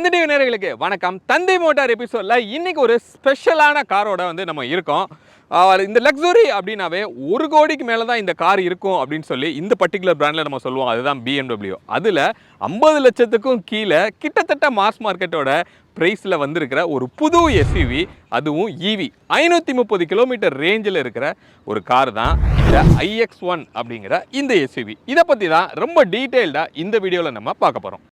தந்தி TV நேயர்களுக்கு வணக்கம். தந்தி motor எபிசோட்ல இன்னைக்கு ஒரு ஸ்பெஷலான காரோட நம்ம இருக்கோம். இந்த லக்ஸுரி அப்படின்னாவே 1 கோடிக்கு மேலே தான் இந்த கார் இருக்கும் அப்படின்னு சொல்லி இந்த பர்டிகுலர் பிராண்டில் நம்ம சொல்லுவோம். அதுதான் BMW. அதில் 50 லட்சத்துக்கும் கீழே கிட்டத்தட்ட மாஸ் மார்க்கெட்டோட ப்ரைஸில் வந்திருக்கிற ஒரு புது எஸ்யூவி, அதுவும் ஈவி 530 கிலோமீட்டர் ரேஞ்சில் இருக்கிற ஒரு கார் தான் இந்த iX1 அப்படிங்கிற இந்த எஸ்யூவி. இதை பற்றி தான் ரொம்ப டீட்டெயில்டாக இந்த வீடியோவில் நம்ம பார்க்க போகிறோம்.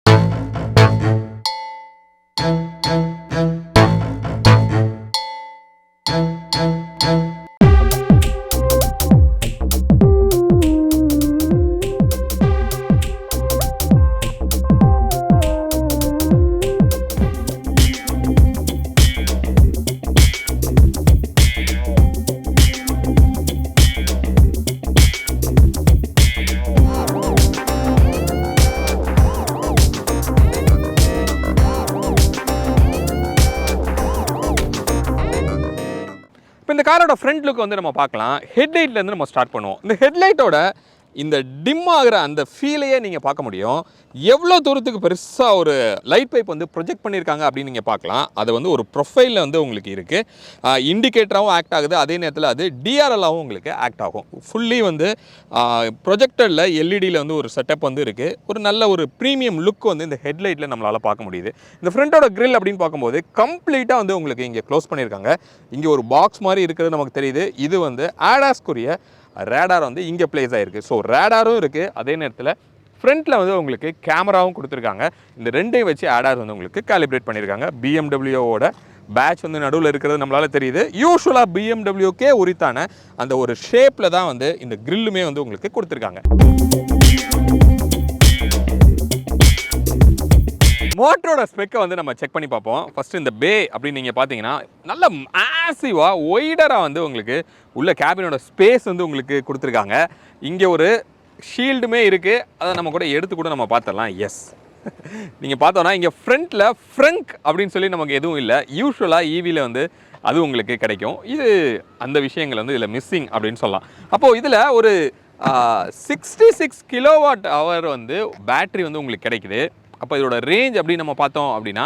இந்த காரோட ஃப்ரண்ட் லுக் நம்ம பார்க்கலாம். ஹெட்லைட்லேருந்து நம்ம ஸ்டார்ட் பண்ணுவோம். இந்த ஹெட்லைட்டோட இந்த டிம் ஆகிற அந்த ஃபீலையே நீங்கள் பார்க்க முடியும். எவ்வளோ தூரத்துக்கு பெருசாக ஒரு லைட் பைப் ப்ரொஜெக்ட் பண்ணியிருக்காங்க அப்படின்னு நீங்கள் பார்க்கலாம். அது ஒரு ப்ரொஃபைலில் உங்களுக்கு இருக்குது. இண்டிகேட்டராகவும் ஆக்ட் ஆகுது, அதே நேரத்தில் அது டிஆர்எல்லாகவும் உங்களுக்கு ஆக்ட் ஆகும். ஃபுல்லி ப்ரொஜெக்டரில் எல்இடியில் ஒரு செட்டப் இருக்குது. ஒரு நல்ல ஒரு ப்ரீமியம் லுக் இந்த ஹெட்லைட்டில் நம்மளால் பார்க்க முடியுது. இந்த ஃப்ரண்ட்டோட கிரில் அப்படின்னு பார்க்கும்போது கம்ப்ளீட்டாக உங்களுக்கு இங்கே க்ளோஸ் பண்ணியிருக்காங்க. இங்கே ஒரு பாக்ஸ் மாதிரி இருக்கிறது நமக்கு தெரியுது. இது ஆடாஸ்க்குரிய ரேடார் இங்கே பிளேஸ் ஆகிருக்கு. ஸோ ரேடாரும் இருக்குது, அதே நேரத்தில் ஃப்ரண்ட்டில் உங்களுக்கு கேமராவும் கொடுத்துருக்காங்க. இந்த ரெண்டையும் வச்சு ஆடார் உங்களுக்கு காலிப்ரேட் பண்ணியிருக்காங்க. பிஎம்டபிள்யூவோட பேட்ச் நடுவில் இருக்கிறது நம்மளால் தெரியுது. யூஸ்வலாக பிஎம்டபிள்யூக்கே உரித்தான அந்த ஒரு ஷேப்பில் தான் இந்த கிரில்லுமே உங்களுக்கு கொடுத்துருக்காங்க. மோட்டரோட ஸ்பெக்கை நம்ம செக் பண்ணி பார்ப்போம். ஃபஸ்ட்டு இந்த பே அப்படின்னு நீங்கள் பார்த்தீங்கன்னா நல்ல மேசிவாக ஒய்டராக உங்களுக்கு உள்ள கேபினோட ஸ்பேஸ் உங்களுக்கு கொடுத்துருக்காங்க. இங்கே ஒரு ஷீல்டுமே இருக்குது. அதை நம்ம கூட எடுத்து நம்ம பார்த்துடலாம். எஸ், நீங்கள் பார்த்தோன்னா இங்கே ஃப்ரண்ட்டில் ஃப்ரங்க் அப்படின்னு சொல்லி நமக்கு எதுவும் இல்லை. யூஸ்வலாக ஈவியில் அது உங்களுக்கு கிடைக்கும். இது அந்த விஷயங்கள் இதில் மிஸ்ஸிங் அப்படின்னு சொல்லலாம். அப்போது இதில் ஒரு 66 கிலோவாட் ஹவர் பேட்ரி உங்களுக்கு கிடைக்குது. அப்போ இதோட ரேஞ்ச் அப்படின்னு நம்ம பார்த்தோம் அப்படின்னா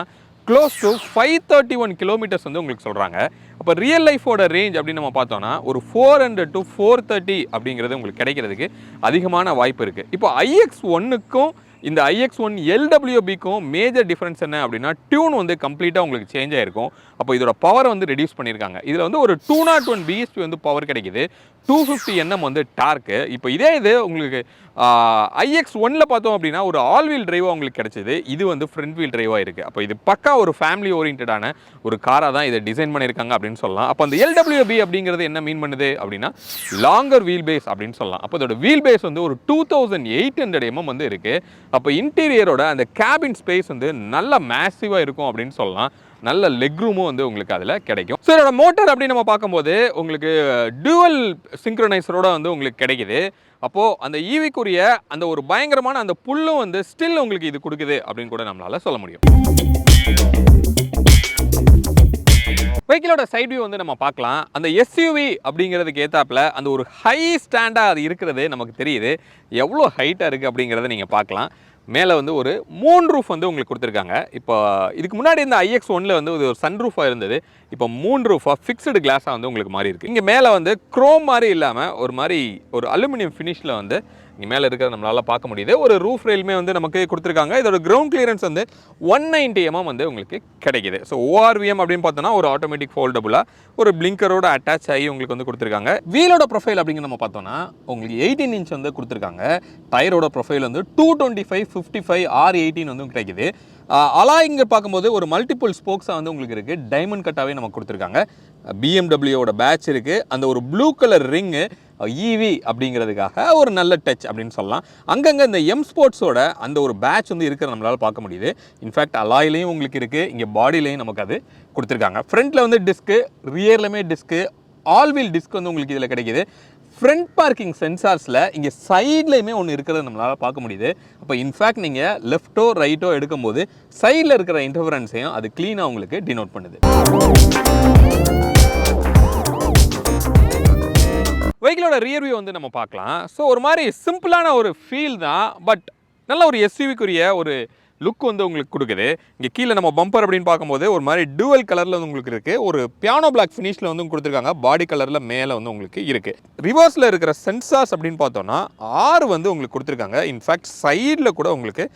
க்ளோஸ் டு 531 கிலோமீட்டர்ஸ் உங்களுக்கு சொல்கிறாங்க. அப்போ ரியல் லைஃபோட ரேஞ்ச் அப்படின்னு நம்ம பார்த்தோன்னா ஒரு 400 to 430 அப்படிங்கிறது உங்களுக்கு கிடைக்கிறதுக்கு அதிகமான வாய்ப்பு இருக்குது. இப்போ iX1க்கும் இந்த iX1 LWBக்கும் மேஜர் டிஃப்ரென்ஸ் என்ன அப்படின்னா டியூன் கம்ப்ளீட்டாக உங்களுக்கு சேஞ்ச் ஆகிருக்கும். அப்போ இதோட பவர் ரெடியூஸ் பண்ணியிருக்காங்க. இதில் ஒரு 201 பிஎஸ்பி பவர் கிடைக்குது. 250 Nm டார்க்கு. இப்போ இதே இது உங்களுக்கு iX1ல பார்த்தோம் அப்படின்னா ஒரு ஆல் வீல் டிரைவாக உங்களுக்கு கிடைச்சிது. இது ஃப்ரண்ட் வீல் டிரைவாக இருக்குது. அப்போ இது பக்கா ஒரு ஃபேமிலி ஓரியன்டான ஒரு காராக தான் இதை டிசைன் பண்ணியிருக்காங்க அப்படின்னு சொல்லலாம். அப்போ அந்த LWB அப்படிங்கிறது என்ன மீன் பண்ணுது அப்படின்னா லாங்கர் வீல் பேஸ் அப்படின்னு சொல்லலாம். அப்போ இதோட வீல் பேஸ் ஒரு 2800 mm இருக்குது. அப்போ இன்டீரியரோட அந்த கேபின் ஸ்பேஸ் நல்ல மேசிவாக இருக்கும் அப்படின்னு சொல்லலாம். நல்ல லெக் ரூமும் உங்களுக்கு அதில் கிடைக்கும். ஸோ இதோட மோட்டர் அப்படின்னு நம்ம பார்க்கும்போது உங்களுக்கு டூவல் சிங்க்ரனைசரோட உங்களுக்கு கிடைக்குது. அப்போது அந்த ஈவிக்குரிய அந்த ஒரு பயங்கரமான அந்த புல்லும் ஸ்டில் உங்களுக்கு இது கொடுக்குது அப்படின்னு கூட நம்மளால் சொல்ல முடியும். வெஹிக்கிளோட சைட் வியூ நம்ம பார்க்கலாம். அந்த எஸ்யூவி அப்படிங்கிறதுக்கு ஏற்றாப்புல அந்த ஒரு ஹை ஸ்டாண்டாக அது இருக்கிறது நமக்கு தெரியுது. எவ்வளோ ஹைட்டாக இருக்குது அப்படிங்கிறத நீங்கள் பார்க்கலாம். மேலே ஒரு மூன் ரூஃப் உங்களுக்கு கொடுத்துருக்காங்க. இப்போ இதுக்கு முன்னாடி இந்த iX1ல ஒரு சன் ரூஃபாக இருந்தது. இப்போ மூன் ரூஃபாக ஃபிக்ஸ்டு கிளாஸாக உங்களுக்கு மாறி இருக்குது. இங்கே மேலே க்ரோம் மாதிரி இல்லாமல் ஒரு அலுமினியம் ஃபினிஷில் இங்கே மேலே இருக்கிறத நம்மளால் பார்க்க முடியுது. ஒரு ரூஃப் ரெயிலுமே நமக்கு கொடுத்துருக்காங்க. இதோட கிரவுண்ட் கிளியரன்ஸ் 190 mm உங்களுக்கு கிடைக்குது. ஸோ ORVM அப்படின்னு பார்த்தோன்னா ஒரு ஆட்டோமேட்டிக் ஃபோல்டபுளாக ஒரு பிளிங்கரோட அட்டாச் ஆகி உங்களுக்கு கொடுத்துருக்காங்க. வீலோட ப்ரொஃபைல் அப்படின்னு நம்ம பார்த்தோன்னா உங்களுக்கு 18 inch கொடுத்துருக்காங்க. டயரோட ப்ரொஃபைல் 225, 55, R18 கிடைக்குது. அலாயிங்க பார்க்கும்போது ஒரு மல்டிபிள் ஸ்போக்ஸாக உங்களுக்கு இருக்குது. டைமண்ட் கட்டாகவே நமக்கு கொடுத்துருக்காங்க. பிஎம்டபிள்யூவோட பேட்ச் இருக்குது. அந்த ஒரு ப்ளூ கலர் ரிங்கு ஈவி அப்படிங்கிறதுக்காக ஒரு நல்ல டச் அப்படின்னு சொல்லலாம். அங்கங்கே இந்த எம் ஸ்போர்ட்ஸோட அந்த ஒரு பேட்ச் இருக்கிற நம்மளால் பார்க்க முடியுது. இன்ஃபேக்ட் அலாயிலையும் உங்களுக்கு இருக்குது, இங்கே பாடியிலையும் நமக்கு அது கொடுத்துருக்காங்க. ஃப்ரண்ட்டில் டிஸ்க்கு, ரியர்லையுமே டிஸ்க்கு, ஆல் வீல் டிஸ்க் உங்களுக்கு இதில் கிடைக்கிது. ஃப்ரண்ட் பார்க்கிங் சென்சார்ஸில் இங்கே சைட்லையுமே ஒன்று இருக்கிறத நம்மளால் பார்க்க முடியுது. அப்போ இன்ஃபேக்ட் நீங்கள் லெஃப்ட்டோ ரைட்டோ எடுக்கும்போது சைடில் இருக்கிற இன்டர்ஃபரன்ஸையும் அது க்ளீனாக உங்களுக்கு டினோட் பண்ணுது. வெஹிக்கிளோட ரியர் வியூ நம்ம பார்க்கலாம். ஸோ ஒரு மாதிரி சிம்பிளான ஒரு ஃபீல் தான். பட் நல்ல ஒரு எஸ்யூவிக்குரிய ஒரு லுக் வந்து உங்களுக்கு கொடுக்குது. இங்கே கீழே நம்ம பம்பர் அப்படின்னு பார்க்கும்போது ஒரு மாதிரி டூவல் கலரில் வந்து உங்களுக்கு இருக்குது. ஒரு பியானோ பிளாக் ஃபினிஷில் வந்து கொடுத்துருக்காங்க. பாடி கலரில் மேலே வந்து உங்களுக்கு இருக்குது. ரிவர்ஸில் இருக்கிற சென்சார்ஸ் அப்படின்னு பார்த்தோன்னா 6 வந்து உங்களுக்கு கொடுத்துருக்காங்க. இன்ஃபேக்ட் சைடில் கூட உங்களுக்கு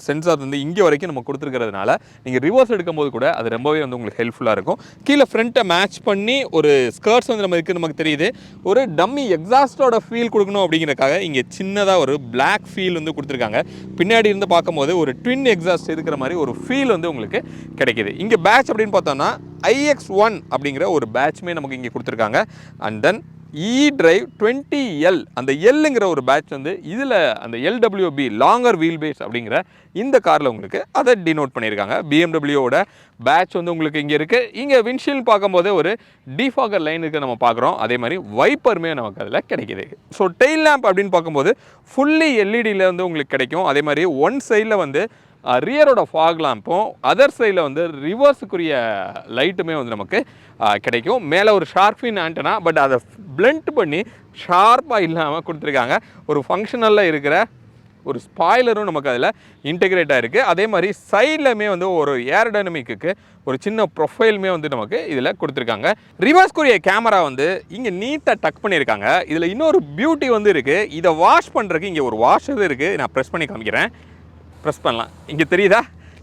சென்சார் வந்து இங்கே வரைக்கும் நம்ம கொடுத்துருக்கிறதுனால நீங்கள் ரிவர்ஸ் எடுக்கும்போது கூட அது ரொம்பவே வந்து உங்களுக்கு ஹெல்ப்ஃபுல்லாக இருக்கும். கீழே ஃப்ரண்ட்டை மேட்ச் பண்ணி ஒரு ஸ்கர்ட்ஸ் வந்து நம்ம இருக்குது நமக்கு தெரியுது. ஒரு டம்மி எக்ஸாஸ்டோட ஃபீல் கொடுக்கணும் அப்படிங்கிறக்காக இங்கே சின்னதாக ஒரு பிளாக் ஃபீல் வந்து கொடுத்துருக்காங்க. பின்னாடி இருந்து பார்க்கும்போது ஒரு ட்வின் எக்ஸாஸ்ட் இருக்கிற மாதிரி ஒரு ஃபீல் வந்து உங்களுக்கு கிடைக்கிது. இங்கே பேட்ச் அப்படின்னு பார்த்தோன்னா iX1 அப்படிங்கிற ஒரு பேட்ச்மே நமக்கு இங்கே கொடுத்துருக்காங்க. அண்ட் தென் eDrive 20L அந்த எல்லுங்கிற ஒரு பேட்ச் வந்து இதில் அந்த LWB லாங்கர் வீல் பேஸ் அப்படிங்கிற இந்த காரில் உங்களுக்கு அதை டினோட் பண்ணியிருக்காங்க. பிஎம்டபிள்யூவோட பேட்ச் வந்து உங்களுக்கு இங்கே இருக்குது. இங்கே விண்ட்ஷீல்டு பார்க்கும்போது ஒரு டிஃபாகர் லைனுக்கு நம்ம பார்க்குறோம். அதே மாதிரி வைப்பருமே நமக்கு அதில் கிடைக்கிது. ஸோ டெயில் லேம்ப் அப்படின்னு பார்க்கும்போது ஃபுல்லி எல்இடியில் வந்து உங்களுக்கு கிடைக்கும். அதே மாதிரி ஒன் சைடில் வந்து ரியரோட ஃபாக் லேம்பும் அதர் சைடில் வந்து ரிவர்ஸுக்குரிய லைட்டுமே வந்து நமக்கு கிடைக்கும். மேலே ஒரு ஷார்க்ஃபின் ஆண்டனா, பட் அதை பிளெண்ட் பண்ணி ஷார்ப்பாக இல்லாமல் கொடுத்துருக்காங்க. ஒரு ஃபங்க்ஷனலில் இருக்கிற ஒரு ஸ்பாய்லரும் நமக்கு அதில் இன்டெகிரேட் ஆகிருக்கு. அதே மாதிரி சைட்லையுமே வந்து ஒரு ஏரோடைனமிக்கு ஒரு சின்ன ப்ரொஃபைலுமே வந்து நமக்கு இதில் கொடுத்துருக்காங்க. ரிவர்ஸ்க்குரிய கேமரா வந்து இங்கே நீட்டாக டக் பண்ணியிருக்காங்க. இதில் இன்னொரு பியூட்டி வந்து இருக்குது. இதை வாஷ் பண்ணுறதுக்கு இங்கே ஒரு வாஷர் இருக்குது. நான் ப்ரெஸ் பண்ணி காமிக்கிறேன். ப்ரெஸ் பண்ணலாம். இங்கே தெரியுதா,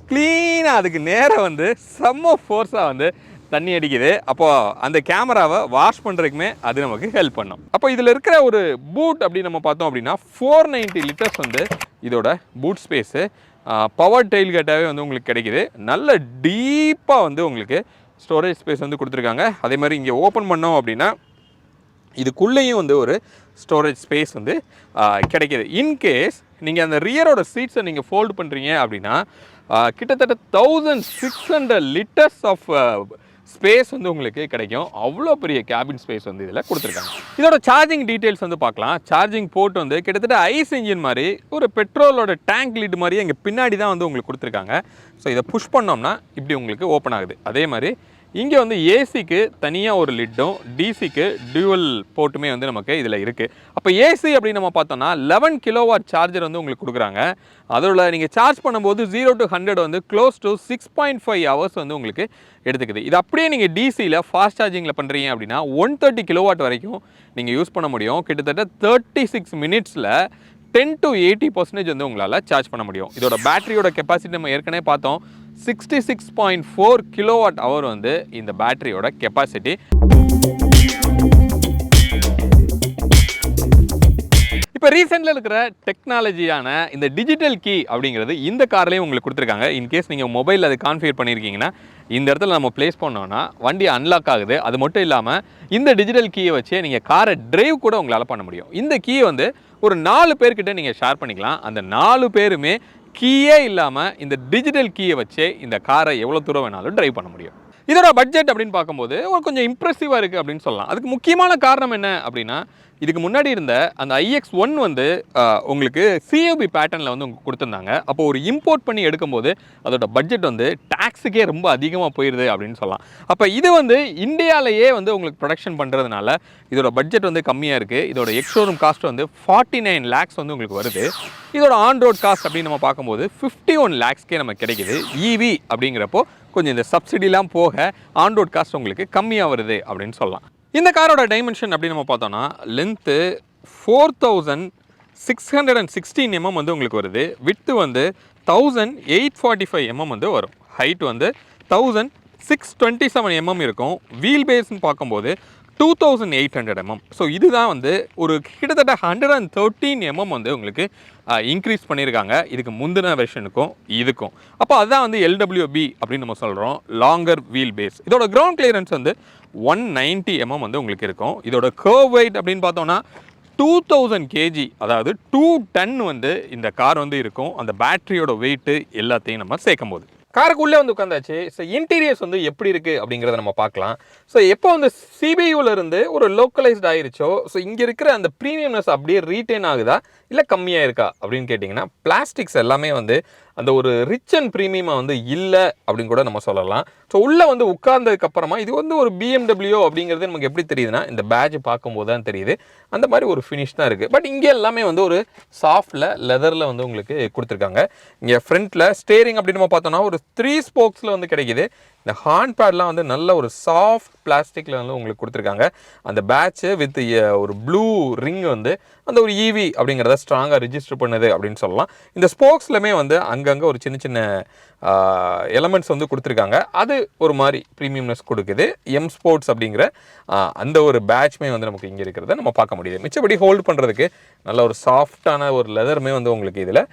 க்ளீனாக அதுக்கு நேராக வந்து செம்ம ஃபோர்ஸாக வந்து தண்ணி அடிக்குது. அப்போது அந்த கேமராவை வாஷ் பண்ணுறதுக்குமே அது நமக்கு ஹெல்ப் பண்ணும். அப்போ இதில் இருக்கிற ஒரு பூட் அப்படின்னு நம்ம பார்த்தோம் அப்படின்னா 490 லிட்டர்ஸ் வந்து இதோட பூட் ஸ்பேஸு. பவர் டெயில் கேட்டாவே வந்து உங்களுக்கு கிடைக்குது. நல்ல டீப்பாக வந்து உங்களுக்கு ஸ்டோரேஜ் ஸ்பேஸ் வந்து கொடுத்துருக்காங்க. அதே மாதிரி இங்கே ஓப்பன் பண்ணோம் அப்படின்னா இதுக்குள்ளேயும் வந்து ஒரு ஸ்டோரேஜ் ஸ்பேஸ் வந்து கிடைக்கிது. இன்கேஸ் நீங்கள் அந்த ரியரோட சீட்ஸை நீங்கள் ஃபோல்டு பண்ணுறீங்க அப்படின்னா கிட்டத்தட்ட 1600 லிட்டர்ஸ் ஆஃப் ஸ்பேஸ் வந்து உங்களுக்கு கிடைக்கும். அவ்வளோ பெரிய கேபின் ஸ்பேஸ் வந்து இதில் கொடுத்துருக்காங்க. இதோட சார்ஜிங் டீட்டெயில்ஸ் வந்து பார்க்கலாம். சார்ஜிங் போர்ட் வந்து கிட்டத்தட்ட ஐஸ் இன்ஜின் மாதிரி ஒரு பெட்ரோலோட டேங்க் லிட் மாதிரியே இங்கே பின்னாடி தான் வந்து உங்களுக்கு கொடுத்துருக்காங்க. ஸோ இதை புஷ் பண்ணோம்னா இப்படி உங்களுக்கு ஓப்பன் ஆகுது. அதே மாதிரி இங்கே வந்து ஏசிக்கு தனியாக ஒரு லிட்டும் டிசிக்கு டியூவல் போர்ட்டுமே வந்து நமக்கு இதில் இருக்குது. அப்போ ஏசி அப்படின்னு நம்ம பார்த்தோம்னா 11 கிலோவாட் சார்ஜர் வந்து உங்களுக்கு கொடுக்குறாங்க. அதோட நீங்கள் சார்ஜ் பண்ணும்போது 0 to 100 வந்து க்ளோஸ் டு 6.5 ஹவர்ஸ் வந்து உங்களுக்கு எடுத்துக்குது. இது அப்படியே நீங்கள் டிசியில் ஃபாஸ்ட் சார்ஜிங்கில் பண்ணுறீங்க அப்படின்னா 130 கிலோவாட் வரைக்கும் நீங்கள் யூஸ் பண்ண முடியும். கிட்டத்தட்ட 36 மினிட்ஸில் 10 to 80% வந்து உங்களால் சார்ஜ் பண்ண முடியும். இதோட பேட்டரியோட கெப்பாசிட்டி நம்ம ஏற்கனவே பார்த்தோம். 66.4 கிலோவாட் ஹவர் வந்து இந்த பேட்டரியோட கெப்பாசிட்டி. இப்போ ரீசெண்டில் இருக்கிற டெக்னாலஜியான இந்த டிஜிட்டல் கீ அப்படிங்கிறது இந்த கார்லேயும் உங்களுக்கு கொடுத்துருக்காங்க. இன்கேஸ் நீங்கள் மொபைலில் அது கான்ஃபிகர் பண்ணியிருக்கீங்கன்னா இந்த இடத்துல நம்ம ப்ளேஸ் பண்ணோன்னா வண்டி அன்லாக் ஆகுது. அது மட்டும் இல்லாமல் இந்த டிஜிட்டல் கீயை வச்சே நீங்கள் காரை டிரைவ் கூட உங்களால் பண்ண முடியும். இந்த கீயை வந்து ஒரு 4 பேர்கிட்ட நீங்கள் ஷேர் பண்ணிக்கலாம். அந்த 4 பேருமே கீயே இல்லாமல் இந்த டிஜிட்டல் கீயை வச்சே இந்த காரை எவ்வளோ தூரம் வேணாலும் டிரைவ் பண்ண முடியும். இதோட பட்ஜெட் அப்படின்னு பார்க்கும்போது ஒரு கொஞ்சம் இம்ப்ரெசிவாக இருக்குது அப்படின்னு சொல்லலாம். அதுக்கு முக்கியமான காரணம் என்ன அப்படின்னா, இதுக்கு முன்னாடி இருந்த அந்த iX1 வந்து உங்களுக்கு CUB பேட்டர்னில் வந்து உங்களுக்கு கொடுத்துருந்தாங்க. அப்போ ஒரு இம்போர்ட் பண்ணி எடுக்கும்போது அதோட பட்ஜெட் வந்து டேக்ஸுக்கே ரொம்ப அதிகமாக போயிடுது அப்படின்னு சொல்லலாம். அப்போ இது வந்து இந்தியாவிலேயே வந்து உங்களுக்கு ப்ரொடக்ஷன் பண்ணுறதுனால இதோட பட்ஜெட் வந்து கம்மியாக இருக்குது. இதோட எக்ஸ்ஷோரூம் காஸ்ட் வந்து 49 lakhs வந்து உங்களுக்கு வருது. இதோட ஆன் ரோட் காஸ்ட் அப்படின்னு நம்ம பார்க்கும்போது 51 lakhsக்கே நமக்கு கிடைக்குது. EV அப்படிங்கிறப்போ கொஞ்சம் இந்த சப்சிடிலாம் போக ஆன் ரோட் காஸ்ட் உங்களுக்கு கம்மியாக வருது அப்படின்னு சொல்லலாம். இந்த காரோட டைமென்ஷன் அப்படின்னு நம்ம பார்த்தோம்னா லென்த்து 4616 mm வந்து உங்களுக்கு வருது. விட்த்து வந்து 1845 mm வந்து வரும். ஹைட் வந்து 1627 mm இருக்கும். வீல் பேஸ்ன்னு பார்க்கும்போது 2800 mm. ஸோ இதுதான் வந்து ஒரு கிட்டத்தட்ட 113 mm வந்து உங்களுக்கு இன்க்ரீஸ் பண்ணியிருக்காங்க இதுக்கு முந்தின வெர்ஷனுக்கும் இதுக்கும். அப்போ அதுதான் வந்து LWB அப்படின்னு நம்ம சொல்கிறோம், லாங்கர் வீல் பேஸ். இதோட கிரவுண்ட் கிளியரன்ஸ் வந்து 190 mm வந்து உங்களுக்கு இருக்கும். இதோட கர்வ் வெயிட் அப்படின்னு பார்த்தோம்னா 2000 kg, அதாவது 2 டன் வந்து இந்த கார் வந்து இருக்கும். அந்த பேட்டரியோட வெயிட்டு எல்லாத்தையும் நம்ம சேர்க்கும் போது காருக்குள்ளே வந்து உட்காந்தாச்சு. ஸோ இன்டீரியர்ஸ் வந்து எப்படி இருக்குது அப்படிங்கிறத நம்ம பார்க்கலாம். ஸோ எப்போ வந்து சிபியூலேருந்து ஒரு லோக்கலைஸ்ட் ஆயிருச்சோ, ஸோ இங்கே இருக்கிற அந்த ப்ரீமியம்னஸ் அப்படியே ரீட்டைன் ஆகுதா இல்லை கம்மியாக இருக்கா அப்படின்னு கேட்டிங்கன்னா பிளாஸ்டிக்ஸ் எல்லாமே வந்து அந்த ஒரு ரிச் அண்ட் ப்ரீமியமாக வந்து இல்லை அப்படின்னு கூட நம்ம சொல்லலாம். ஸோ உள்ளே வந்து உட்கார்ந்ததுக்கு அப்புறமா இது வந்து ஒரு BMW அப்படிங்கிறது நமக்கு எப்படி தெரியுதுன்னா இந்த பேட்ச் பார்க்கும்போது தான் தெரியுது. அந்த மாதிரி ஒரு ஃபினிஷ் தான் இருக்குது. பட் இங்கே எல்லாமே வந்து ஒரு சாஃப்டில் லெதரில் வந்து உங்களுக்கு கொடுத்துருக்காங்க. இங்கே ஃப்ரண்ட்டில் ஸ்டேரிங் அப்படின்னு நம்ம பார்த்தோம்னா ஒரு 3 ஸ்போக்ஸில் வந்து கிடைக்குது. இந்த ஹார்ன் பேட்லாம் வந்து நல்ல ஒரு சாஃப்ட் பிளாஸ்டிக்கில் வந்து உங்களுக்கு கொடுத்துருக்காங்க. அந்த பேட்ச்சு வித் ஒரு ப்ளூ ரிங் வந்து அந்த ஒரு EV அப்படிங்கிறத ஸ்ட்ராங்காக ரிஜிஸ்டர் பண்ணுது அப்படின்னு சொல்லலாம். இந்த ஸ்போக்ஸ்லுமே வந்து அங்கங்கே ஒரு சின்ன சின்ன எலமெண்ட்ஸ் வந்து கொடுத்துருக்காங்க. அது ஒரு மாதிரி ப்ரீமியம்னஸ் கொடுக்குது. M ஸ்போர்ட்ஸ் அப்படிங்கிற அந்த ஒரு பேட்ச்மே வந்து நமக்கு இங்கே இருக்கிறத நம்ம பார்க்க முடியுது. மிச்சப்படி ஹோல்ட் பண்ணுறதுக்கு நல்ல ஒரு சாஃப்டான ஒரு லெதருமே வந்து உங்களுக்கு இதில்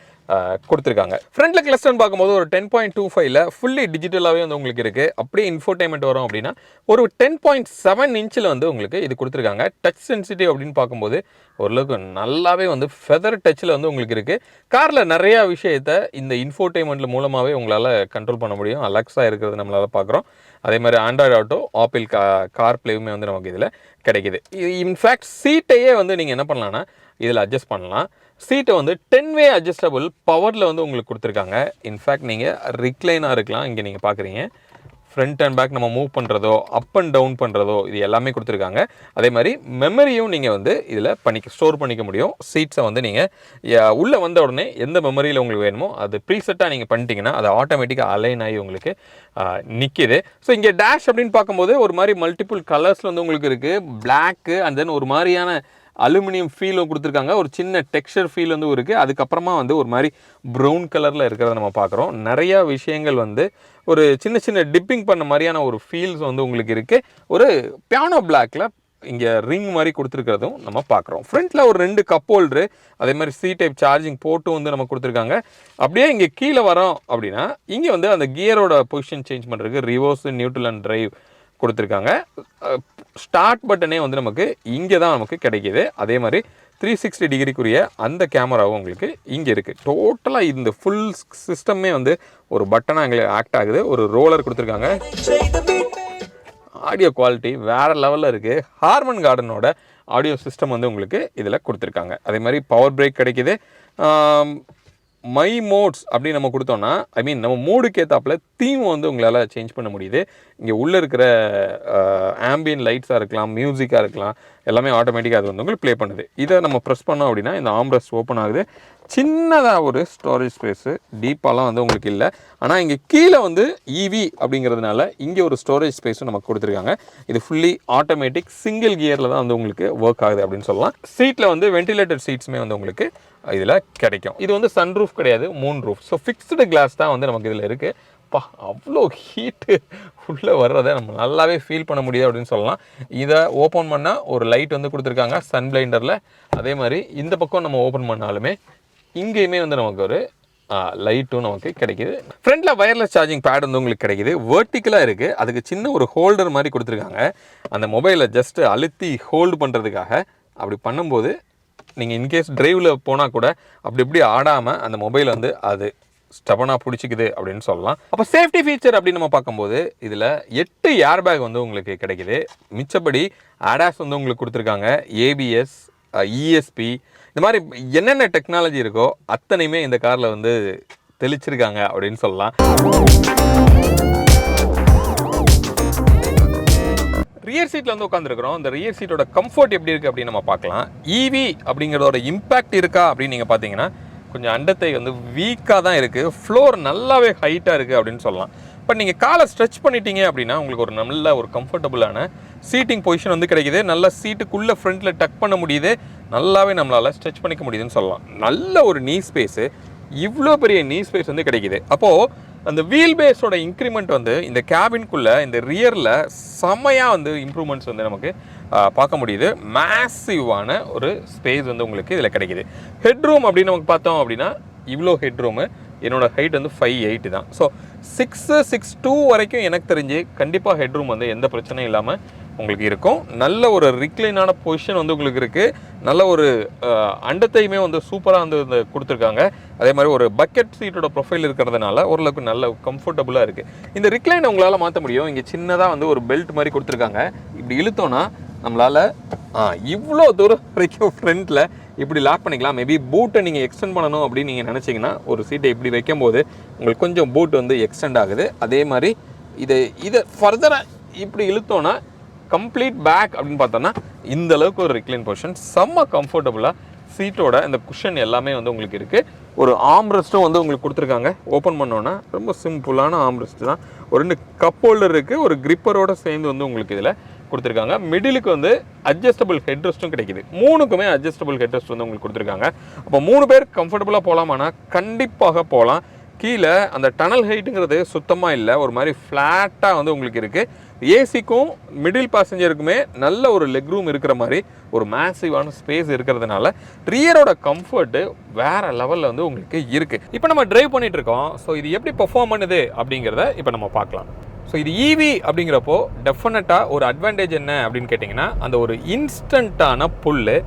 கொடுத்துருக்காங்க. ஃப்ரண்ட்டில் கிளஸ்டர்னு பார்க்கும்போது ஒரு 10.25ல் ஃபுல்லி டிஜிட்டலாகவே வந்து உங்களுக்கு இருக்குது. அப்படியே இன்ஃபோடைன்மெண்ட் வரும் அப்படின்னா ஒரு 10.7 இன்ச்சில் வந்து உங்களுக்கு இது கொடுத்துருக்காங்க. டச் சென்சிட்டிவ் அப்படின்னு பார்க்கும்போது ஓரளவுக்கு நல்லாவே வந்து ஃபெதர் டச்சில் வந்து உங்களுக்கு இருக்குது. காரில் நிறையா விஷயத்தை இந்த இன்ஃபோடைன்மெண்ட்டில் மூலமாகவே உங்களால் கண்ட்ரோல் பண்ண முடியும். அலெக்ஸா இருக்கிறது நம்மளால் பார்க்குறோம். அதே மாதிரி ஆண்ட்ராய்டு ஆட்டோ, ஆப்பிள் கார் பிளேவுமே வந்து நமக்கு இதில் கிடைக்குது. இன்ஃபேக்ட் சீட்டையே வந்து நீங்கள் என்ன பண்ணலான்னா இதில் அட்ஜஸ்ட் பண்ணலாம். சீட்டை வந்து 10-வே அட்ஜஸ்டபிள் பவரில் வந்து உங்களுக்கு கொடுத்துருக்காங்க. இன்ஃபேக்ட் நீங்கள் ரிக்ளைனாக இருக்கலாம். இங்கே நீங்கள் பார்க்குறீங்க ஃப்ரண்ட் அண்ட் பேக் நம்ம மூவ் பண்ணுறதோ அப் அண்ட் டவுன் பண்ணுறதோ இது எல்லாமே கொடுத்துருக்காங்க. அதே மாதிரி மெமரியும் நீங்கள் வந்து இதில் ஸ்டோர் பண்ணிக்க முடியும். சீட்ஸை வந்து நீங்கள் உள்ளே வந்த உடனே எந்த மெமரியில் உங்களுக்கு வேணுமோ அது ப்ரீசெட்டாக நீங்கள் பண்ணிட்டீங்கன்னா அது ஆட்டோமேட்டிக்காக அலைன் ஆகி உங்களுக்கு நிற்கிது. ஸோ இங்கே டேஷ் அப்படின்னு பார்க்கும்போது ஒரு மாதிரி மல்டிபிள் கலர்ஸில் வந்து உங்களுக்கு இருக்குது. பிளாக்கு அண்ட் தென் ஒரு மாதிரியான அலுமினியம் ஃபீலும் கொடுத்துருக்காங்க. ஒரு சின்ன டெக்ஸ்சர் ஃபீல் வந்து இருக்குது. அதுக்கப்புறமா வந்து ஒரு மாதிரி ப்ரௌன் கலரில் இருக்கிறத நம்ம பார்க்குறோம். நிறையா விஷயங்கள் வந்து ஒரு சின்ன சின்ன டிப்பிங் பண்ண மாதிரியான ஒரு ஃபீல்ஸ் வந்து உங்களுக்கு இருக்குது. ஒரு பியானோ பிளாக்கில் இங்கே ரிங் மாதிரி கொடுத்துருக்கிறதும் நம்ம பார்க்குறோம். ஃப்ரண்ட்டில் ஒரு 2 கப் ஹோல்டரு, அதே மாதிரி C டைப் சார்ஜிங் போர்ட்டும் வந்து நம்ம கொடுத்துருக்காங்க. அப்படியே இங்கே கீழே வரோம் அப்படின்னா இங்கே வந்து அந்த கியரோட பொசிஷன் சேஞ்ச் பண்ணுறதுக்கு ரிவர்ஸ், நியூட்ரல் அண்ட் டிரைவ் கொடுத்துருக்காங்க. ஸ்டார்ட் பட்டனே வந்து நமக்கு இங்கே தான் நமக்கு கிடைக்கிது. அதே மாதிரி 360 டிகிரிக்குரிய அந்த கேமராவும் உங்களுக்கு இங்கே இருக்குது. டோட்டலாக இந்த ஃபுல் சிஸ்டமே வந்து ஒரு பட்டனாக எங்களுக்கு ஆக்ட் ஆகுது. ஒரு ரோலர் கொடுத்துருக்காங்க. ஆடியோ குவாலிட்டி வேறு லெவலில் இருக்குது. ஹார்மன் கார்டனோட ஆடியோ சிஸ்டம் வந்து உங்களுக்கு இதில் கொடுத்துருக்காங்க. அதே மாதிரி பவர் பிரேக் கிடைக்கிது. மை மோட்ஸ் அப்படின்னு நம்ம கொடுத்தோன்னா நம்ம மூடுக்கு ஏற்றாப்புல தீம் வந்து உங்களால் சேஞ்ச் பண்ண முடியுது. இங்கே உள்ளே இருக்கிற ஆம்பியன் லைட்ஸாக இருக்கலாம், மியூசிக்காக இருக்கலாம், எல்லாமே ஆட்டோமேட்டிக்காக அது வந்து உங்களுக்கு ப்ளே பண்ணுது. இதை நம்ம ப்ரெஸ் பண்ணோம் அப்படின்னா இந்த ஆம்ரெஸ்ட் ஓப்பன் ஆகுது. சின்னதாக ஒரு ஸ்டோரேஜ் ஸ்பேஸு, டீப்பாலாம் வந்து உங்களுக்கு இல்லை. ஆனால் இங்கே கீழே வந்து EV அப்படிங்கிறதுனால இங்கே ஒரு ஸ்டோரேஜ் ஸ்பேஸும் நமக்கு கொடுத்துருக்காங்க. இது ஃபுல்லி ஆட்டோமேட்டிக் சிங்கிள் கியரில் தான் வந்து உங்களுக்கு ஒர்க் ஆகுது அப்படின்னு சொல்லலாம். சீட்டில் வந்து வென்டிலேட்டட் சீட்ஸுமே வந்து உங்களுக்கு இதில் கிடைக்கும். இது வந்து சன்ரூஃப் கிடையாது, moon roof. So fixed glass தான் வந்து நமக்கு இதில் இருக்குது. அவ்வளோ ஹீட்டு உள்ளே வர்றதை நம்ம நல்லாவே ஃபீல் பண்ண முடியுது அப்படின்னு சொல்லலாம். இதை ஓப்பன் பண்ணால் ஒரு லைட் வந்து கொடுத்துருக்காங்க சன் பிளைண்டரில். அதே மாதிரி இந்த பக்கம் நம்ம ஓப்பன் பண்ணாலுமே இங்கேயுமே வந்து நமக்கு ஒரு லைட்டும் நமக்கு கிடைக்கிது. ஃப்ரண்ட்டில் வயர்லெஸ் சார்ஜிங் பேட் வந்து உங்களுக்கு கிடைக்கிது. வேர்ட்டிக்கலாக இருக்குது. அதுக்கு சின்ன ஒரு ஹோல்டர் மாதிரி கொடுத்துருக்காங்க. அந்த மொபைலை ஜஸ்ட்டு அழுத்தி ஹோல்டு பண்ணுறதுக்காக. அப்படி பண்ணும்போது நீங்கள் இன்கேஸ் டிரைவில் போனால் கூட அப்படி இப்படி ஆடாமல் அந்த மொபைல் வந்து அது ஸ்டபனாக பிடிச்சிக்குது அப்படின்னு சொல்லலாம். அப்போ சேஃப்டி ஃபீச்சர் அப்படின்னு நம்ம பார்க்கும்போது இதில் 8 ஏர் பேக் வந்து உங்களுக்கு கிடைக்கிது. மிச்சப்படி ADAS வந்து உங்களுக்கு கொடுத்துருக்காங்க. ABS, ESP, இந்த மாதிரி என்னென்ன டெக்னாலஜி இருக்கோ அத்தனையுமே இந்த காரில் வந்து தெளிச்சிருக்காங்க அப்படின்னு சொல்லலாம். ரியர் சீட்டில் வந்து உட்காந்துருக்கிறோம். இந்த ரியர் சீட்டோட கம்ஃபர்ட் எப்படி இருக்குது அப்படின்னு நம்ம பார்க்கலாம். EV அப்படிங்கிறதோட இம்பேக்ட் இருக்கா அப்படின்னு நீங்கள் பார்த்தீங்கன்னா கொஞ்சம் அண்டத்தை வந்து வீக்காக தான் இருக்குது. ஃப்ளோர் நல்லாவே ஹைட்டாக இருக்குது அப்படின்னு சொல்லலாம். பட் நீங்கள் காலை ஸ்ட்ரெச் பண்ணிட்டீங்க அப்படின்னா உங்களுக்கு ஒரு நல்ல ஒரு கம்ஃபர்டபுளான சீட்டிங் பொசிஷன் வந்து கிடைக்கிது. நல்ல சீட்டுக்குள்ளே ஃப்ரண்ட்டில் டக் பண்ண முடியுது. நல்லாவே நம்மளால் ஸ்ட்ரெச் பண்ணிக்க முடியுதுன்னு சொல்லலாம். நல்ல ஒரு நீ ஸ்பேஸு, இவ்வளோ பெரிய நீ ஸ்பேஸ் வந்து கிடைக்கிது. அப்போது அந்த வீல் பேஸோட இன்க்ரிமெண்ட் வந்து இந்த கேபின்குள்ளே இந்த ரியரில் செம்மையாக வந்து இம்ப்ரூவ்மெண்ட்ஸ் வந்து நமக்கு பார்க்க முடியுது. மேசிவான ஒரு ஸ்பேஸ் வந்து உங்களுக்கு இதில் கிடைக்கிது. ஹெட்ரூம் அப்படின்னு நமக்கு பார்த்தோம் அப்படின்னா இவ்வளோ ஹெட்ரூமு. என்னோடய ஹைட் வந்து 5'8" தான். ஸோ 6'2" வரைக்கும் எனக்கு தெரிஞ்சு கண்டிப்பாக ஹெட்ரூம் வந்து எந்த பிரச்சனையும் இல்லாமல் உங்களுக்கு இருக்கும். நல்ல ஒரு ரிக்ளைனான பொசிஷன் வந்து உங்களுக்கு இருக்குது. நல்ல ஒரு அண்டத்தையுமே வந்து சூப்பராக வந்து கொடுத்துருக்காங்க. அதே மாதிரி ஒரு பக்கெட் சீட்டோட ப்ரொஃபைல் இருக்கிறதுனால ஓரளவுக்கு நல்ல கம்ஃபர்டபுளாக இருக்குது. இந்த ரிக்ளைனை உங்களால் மாற்ற முடியும். இங்கே சின்னதாக வந்து ஒரு பெல்ட் மாதிரி கொடுத்துருக்காங்க. இப்படி இழுத்தோன்னா நம்மளால் இவ்வளோ தூரம் வரைக்கும் ஃப்ரண்ட்டில் இப்படி லாக் பண்ணிக்கலாம். மேபி பூட்டை நீங்கள் எக்ஸ்டெண்ட் பண்ணணும் அப்படின்னு நீங்கள் நினச்சிங்கன்னா ஒரு சீட்டை இப்படி வைக்கும்போது உங்களுக்கு கொஞ்சம் பூட் வந்து எக்ஸ்டெண்ட் ஆகுது. அதே மாதிரி இதை ஃபர்தராக இப்படி இழுத்தோன்னா கம்ப்ளீட் பேக் அப்படின்னு பார்த்தோன்னா இந்த அளவுக்கு ஒரு ரிக்ளைன் பொசிஷன் செம்ம கம்ஃபர்டபுளாக சீட்டோட இந்த குஷன் எல்லாமே வந்து உங்களுக்கு இருக்குது. ஒரு ஆம்ரெஸ்ட்டும் வந்து உங்களுக்கு கொடுத்துருக்காங்க. ஓப்பன் பண்ணோன்னா ரொம்ப சிம்பிளான ஆம்ரெஸ்ட் தான். ஒரு 2 கப் ஹோல்டர் இருக்குது. ஒரு கிரிப்பரோட சேர்ந்து வந்து உங்களுக்கு இதில் கொடுத்துருக்காங்க. மிடிலுக்கு வந்து அட்ஜஸ்டபிள் ஹெட்ரெஸ்ட்டும் கிடைக்குது. 3க்குமே அட்ஜஸ்டபிள் ஹெட்ரெஸ்ட் வந்து உங்களுக்கு கொடுத்துருக்காங்க. அப்போ 3 பேர் கம்ஃபர்டபுளாக போகலாமானா கண்டிப்பாக போகலாம். கீழே அந்த டனல் ஹைட்டுங்கிறது சுத்தமாக இல்லை, ஒரு மாதிரி ஃப்ளாட்டாக வந்து உங்களுக்கு இருக்குது. ஏசிக்கும் மிடில் பேசஞ்சருக்குமே நல்ல ஒரு லெக் ரூம் இருக்கிற மாதிரி ஒரு மேசிவான ஸ்பேஸ் இருக்கிறதுனால ரியரோட கம்ஃபர்ட்டு வேறு லெவலில் வந்து உங்களுக்கு இருக்குது. இப்போ நம்ம டிரைவ் பண்ணிகிட்டு இருக்கோம். ஸோ இது எப்படி பெர்ஃபார்ம் பண்ணுது அப்படிங்கிறத இப்போ நம்ம பார்க்கலாம். ஸோ இது ஈவி அப்படிங்கிறப்போ டெஃபினட்டாக ஒரு அட்வான்டேஜ் என்ன அப்படின்னு கேட்டிங்கன்னா, அந்த ஒரு இன்ஸ்டண்ட்டான புல்லு,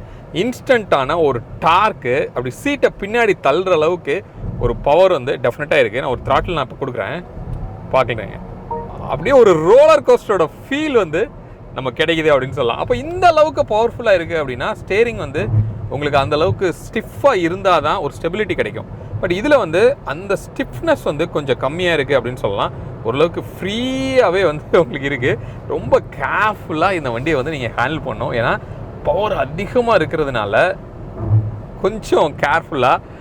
இன்ஸ்டண்ட்டான ஒரு டார்க்கு, அப்படி சீட்டை பின்னாடி தள்ளுற அளவுக்கு ஒரு பவர் வந்து டெஃபினட்டாக இருக்குது. நான் ஒரு த்ராட்டில் நான் இப்போ கொடுக்குறேன், பார்க்குறேங்க. அப்படியே ஒரு ரோலர் கோஸ்டரோட ஃபீல் வந்து நம்ம கிடைக்குது அப்படின்னு சொல்லலாம். அப்போ இந்த அளவுக்கு பவர்ஃபுல்லாக இருக்குது அப்படின்னா ஸ்டேரிங் வந்து உங்களுக்கு அந்த அளவுக்கு ஸ்டிஃபாக இருந்தால் தான் ஒரு ஸ்டெபிலிட்டி கிடைக்கும். பட் இதில் வந்து அந்த ஸ்டிஃப்னஸ் வந்து கொஞ்சம் கம்மியாக இருக்குது அப்படின்னு சொல்லலாம். ஓரளவுக்கு ஃப்ரீயாகவே வந்து உங்களுக்கு இருக்குது. ரொம்ப கேர்ஃபுல்லாக இந்த வண்டியை வந்து நீங்கள் ஹேண்டில் பண்ணணும். ஏன்னா பவர் அதிகமாக இருக்கிறதுனால கொஞ்சம் கேர்ஃபுல்லாக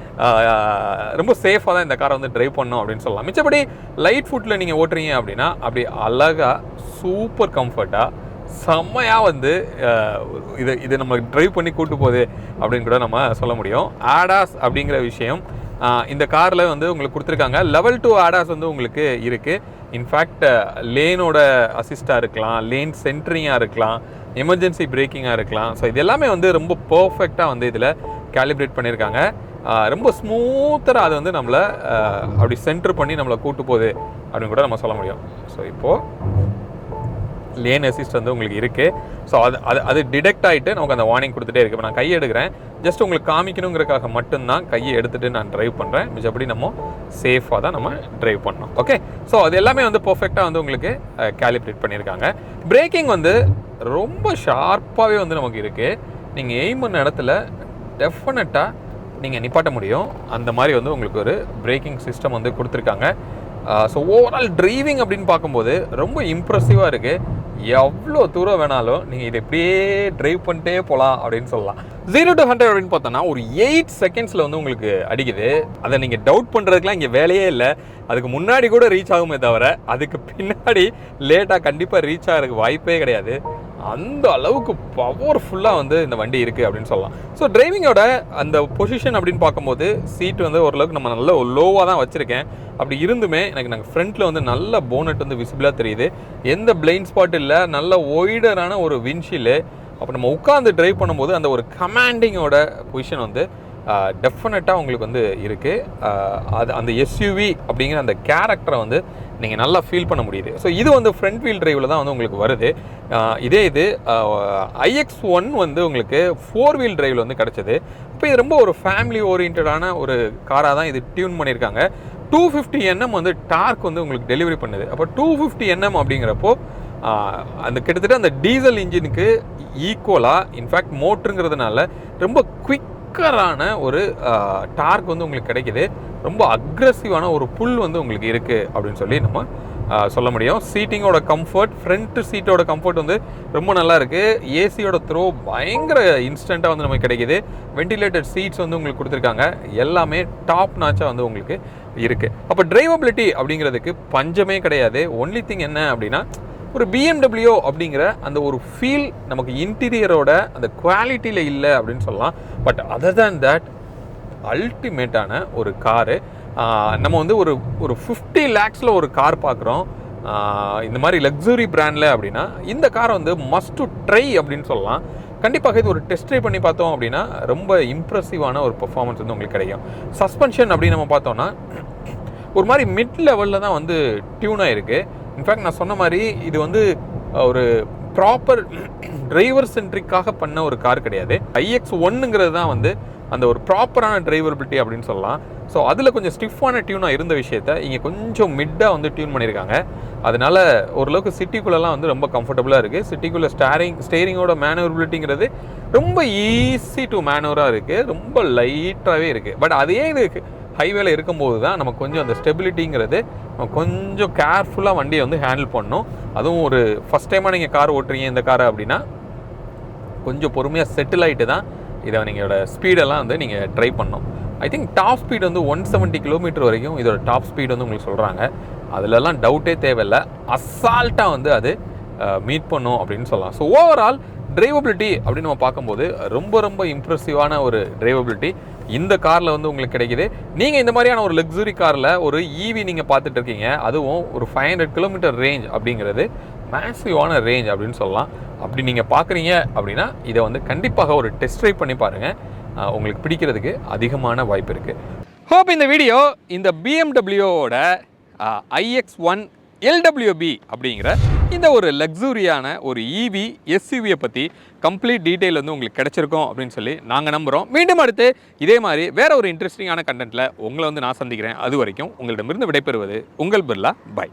ரொம்ப சேஃபாக தான் இந்த காரை வந்து ட்ரைவ் பண்ணணும் அப்படின்னு சொல்லலாம். மிச்சப்படி லைட் ஃபுட்டில் நீங்கள் ஓட்டுறீங்க அப்படின்னா அப்படி அழகாக சூப்பர் கம்ஃபர்ட்டாக செம்மையாக வந்து இது நம்ம ட்ரைவ் பண்ணி கூட்டு போகுது அப்படின்னு கூட நம்ம சொல்ல முடியும். ஆடாஸ் அப்படிங்கிற விஷயம் இந்த காரில் வந்து உங்களுக்கு கொடுத்துருக்காங்க. லெவல் 2 ஆடாஸ் வந்து உங்களுக்கு இருக்குது. இன்ஃபேக்ட் லேனோட அசிஸ்டாக இருக்கலாம், லேன் சென்ட்ரிங்காக இருக்கலாம், எமர்ஜென்சி பிரேக்கிங்காக இருக்கலாம். ஸோ இது எல்லாமே வந்து ரொம்ப பர்ஃபெக்டாக வந்து இதில் கேலிப்ரேட் பண்ணியிருக்காங்க. ரொம்ப ஸ்மூத்தராக அது வந்து நம்மளை அப்படி சென்டர் பண்ணி நம்மளை கூட்டு போகுது அப்படின்னு கூட நம்ம சொல்ல முடியும். ஸோ இப்போது லேன் அசிஸ்ட் வந்து உங்களுக்கு இருக்குது. ஸோ அது டிடெக்ட் ஆகிட்டு நமக்கு அந்த வார்னிங் கொடுத்துட்டே இருக்குது. இப்போ நான் கையை எடுக்கிறேன், ஜஸ்ட் உங்களுக்கு காமிக்கணுங்கிறக்காக மட்டும்தான் கையை எடுத்துகிட்டு நான் ட்ரைவ் பண்ணுறேன். மிச்சப்படி நம்ம சேஃபாக தான் நம்ம ட்ரைவ் பண்ணோம். ஓகே, ஸோ அது எல்லாமே வந்து பர்ஃபெக்டாக வந்து உங்களுக்கு கேலிப்ரேட் பண்ணியிருக்காங்க. பிரேக்கிங் வந்து ரொம்ப ஷார்ப்பாகவே வந்து நமக்கு இருக்குது. நீங்கள் எய்ம் பண்ண இடத்துல டெஃபினட்டாக நீங்கள் நிப்பாட்ட முடியும். அந்த மாதிரி வந்து உங்களுக்கு ஒரு பிரேக்கிங் சிஸ்டம் வந்து கொடுத்துருக்காங்க. ஸோ ஓவரால் டிரைவிங் அப்படின்னு பார்க்கும்போது ரொம்ப இம்ப்ரெசிவாக இருக்குது. எவ்வளோ தூரம் வேணாலும் நீங்கள் இதை இப்படியே ட்ரைவ் பண்ணிட்டே போகலாம் அப்படின்னு சொல்லலாம். 0 to 100 அப்படின்னு பார்த்தோன்னா ஒரு 8 செகண்ட்ஸில் வந்து உங்களுக்கு அடிக்குது. அதை நீங்கள் டவுட் பண்ணுறதுக்குலாம் இங்கே வேலையே இல்லை. அதுக்கு முன்னாடி கூட ரீச் ஆகுமே தவிர அதுக்கு பின்னாடி லேட்டாக கண்டிப்பாக ரீச் ஆகிறதுக்கு வாய்ப்பே கிடையாது. அந்த அளவுக்கு பவர்ஃபுல்லாக வந்து இந்த வண்டி இருக்குது அப்படின்னு சொல்லலாம். ஸோ டிரைவிங்கோட அந்த பொசிஷன் அப்படின்னு பார்க்கும்போது சீட் வந்து ஓரளவுக்கு நம்ம நல்ல லோவாக தான் வச்சுருக்கேன். அப்படி இருந்துமே எனக்கு ஃப்ரண்ட்டில் வந்து நல்ல போனட் வந்து விசிபிளாக தெரியுது. எந்த பிளைண்ட் ஸ்பாட் இல்லை, நல்ல ஒய்டரான ஒரு விண்ட்ஷீல்டு. அப்போ நம்ம உட்காந்து ட்ரைவ் பண்ணும்போது அந்த ஒரு கமாண்டிங்கோட பொசிஷன் வந்து டெஃபினட்டாக உங்களுக்கு வந்து இருக்குது. அது அந்த எஸ்யூவி அப்படிங்கிற அந்த கேரக்டரை வந்து நீங்கள் நல்லா ஃபீல் பண்ண முடியுது. ஸோ இது வந்து ஃப்ரண்ட் வீல் டிரைவில் தான் வந்து உங்களுக்கு வருது. இது iX1 வந்து உங்களுக்கு 4 வீல் டிரைவில் வந்து கிடச்சிது. இப்போ இது ரொம்ப ஒரு ஃபேமிலி ஓரியன்டான ஒரு காராக தான் இது டியூன் பண்ணியிருக்காங்க. 250 Nm வந்து டார்க் வந்து உங்களுக்கு டெலிவரி பண்ணுது. அப்போ 250 Nm அப்படிங்கிறப்போ அந்த கிட்டத்தட்ட அந்த டீசல் இன்ஜினுக்கு ஈக்குவலாக, இன்ஃபேக்ட் மோட்டருங்கிறதுனால ரொம்ப குவிக்கரான ஒரு டார்க் வந்து உங்களுக்கு கிடைக்கிது. ரொம்ப அக்ரெசிவான ஒரு புல் வந்து உங்களுக்கு இருக்குது அப்படின்னு சொல்லி நம்ம சொல்ல முடியும். சீட்டிங்கோட கம்ஃபர்ட், ஃப்ரண்ட் சீட்டோட கம்ஃபர்ட் வந்து ரொம்ப நல்லா இருக்குது. ஏசியோட த்ரோ பயங்கர இன்ஸ்டண்ட்டாக வந்து நமக்கு கிடைக்கிது. வென்டிலேட்டட் சீட்ஸ் வந்து உங்களுக்கு கொடுத்துருக்காங்க. எல்லாமே டாப் நாச்சாக வந்து உங்களுக்கு இருக்குது. அப்போ டிரைவபிலிட்டி அப்படிங்கிறதுக்கு பஞ்சமே கிடையாது. ஒன்லி திங் என்ன அப்படின்னா ஒரு BMW அப்படிங்கிற அந்த ஒரு ஃபீல் நமக்கு இன்டீரியரோட அந்த குவாலிட்டியில் இல்லை அப்படின்னு சொல்லலாம். பட் அதர் தேன் தட் அல்டிமேட்டான ஒரு காரு. நம்ம வந்து ஒரு 50 lakhs ஒரு கார் பார்க்குறோம் இந்த மாதிரி லக்ஸுரி பிராண்டில் அப்படின்னா இந்த காரை வந்து மஸ்ட் டு ட்ரை அப்படின்னு சொல்லலாம். கண்டிப்பாக இது ஒரு டெஸ்ட் ட்ரைவ் பண்ணி பார்த்தோம் அப்படின்னா ரொம்ப இம்ப்ரெசிவான ஒரு பெர்ஃபார்மன்ஸ் வந்து உங்களுக்கு கிடைக்கும். சஸ்பென்ஷன் அப்படின்னு நம்ம பார்த்தோம்னா ஒரு மாதிரி மிட் லெவலில் தான் வந்து டியூன் ஆகிருக்கு. இன்ஃபேக்ட் நான் சொன்ன மாதிரி இது வந்து ஒரு ப்ராப்பர் டிரைவர் சென்ட்ரிக்காக பண்ண ஒரு கார் கிடையாது. iX1ங்கிறது தான் வந்து அந்த ஒரு ப்ராப்பரான டிரைவபிலிட்டி அப்படின்னு சொல்லலாம். ஸோ அதில் கொஞ்சம் ஸ்டிஃபான டியூனாக இருந்த விஷயத்த இங்கே கொஞ்சம் மிட்டாக வந்து டியூன் பண்ணியிருக்காங்க. அதனால ஓரளவுக்கு சிட்டிக்குள்ளெல்லாம் வந்து ரொம்ப கம்ஃபர்டபுளாக இருக்குது. சிட்டிக்குள்ளே ஸ்டேரிங்கோட மேனுவரபிலிட்டிங்கிறது ரொம்ப ஈஸி டு மேனுவராக இருக்குது, ரொம்ப லைட்டாகவே இருக்குது. பட் அதே இது ஹைவேல இருக்கும்போது தான் நமக்கு கொஞ்சம் அந்த ஸ்டெபிலிட்டிங்கிறது கொஞ்சம் கேர்ஃபுல்லாக வண்டியை வந்து ஹேண்டில் பண்ணணும். அதுவும் ஒரு ஃபஸ்ட் டைமாக நீங்கள் கார் ஓட்டுறீங்க இந்த காரை அப்படின்னா கொஞ்சம் பொறுமையாக செட்டில் ஆகிட்டு தான் இதை நீங்களோட ஸ்பீடெல்லாம் வந்து நீங்கள் ட்ரை பண்ணணும். ஐ திங்க் டாப் ஸ்பீடு வந்து 170 கிலோமீட்டர் வரைக்கும் இதோட டாப் ஸ்பீடு வந்து உங்களுக்கு சொல்கிறாங்க. அதிலெல்லாம் டவுட்டே தேவையில்லை, அசால்ட்டாக வந்து அது மீட் பண்ணும் அப்படின்னு சொல்லலாம். ஸோ ஓவரால் டிரைவபிலிட்டி அப்படின்னு நம்ம பார்க்கும்போது ரொம்ப ரொம்ப இம்ப்ரெசிவான ஒரு டிரைவபிலிட்டி இந்த காரில் வந்து உங்களுக்கு கிடைக்கிது. நீங்கள் இந்த மாதிரியான ஒரு லக்ஸுரி காரில் ஒரு ஈவி நீங்கள் பார்த்துட்டு இருக்கீங்க, அதுவும் ஒரு 500 கிலோமீட்டர் ரேஞ்ச் அப்படிங்கிறது மேசிவான ரேஞ்ச் அப்படின்னு சொல்லலாம். அப்படி நீங்கள் பார்க்குறீங்க அப்படின்னா இதை வந்து கண்டிப்பாக ஒரு டெஸ்ட் ட்ரைவ் பண்ணி பாருங்கள், உங்களுக்கு பிடிக்கிறதுக்கு அதிகமான வாய்ப்பு இருக்குது. ஹோப் இந்த வீடியோ இந்த பிஎம்டபிள்யூவோட iX1 LWB அப்படிங்கிற இந்த ஒரு லக்ஸூரியான ஒரு ஈவி எஸ்யூவியை பற்றி கம்ப்ளீட் டீட்டெயில் வந்து உங்களுக்கு கிடைச்சிருக்கோம் அப்படின்னு சொல்லி நாங்கள் நம்புகிறோம். மீண்டும் அடுத்து இதே மாதிரி வேற ஒரு இன்ட்ரெஸ்டிங்கான கண்டென்ட்டில் உங்களை வந்து நான் சந்திக்கிறேன். அது வரைக்கும் உங்களிடமிருந்து விடைபெறுவது உங்கள் பிர்லா. பை.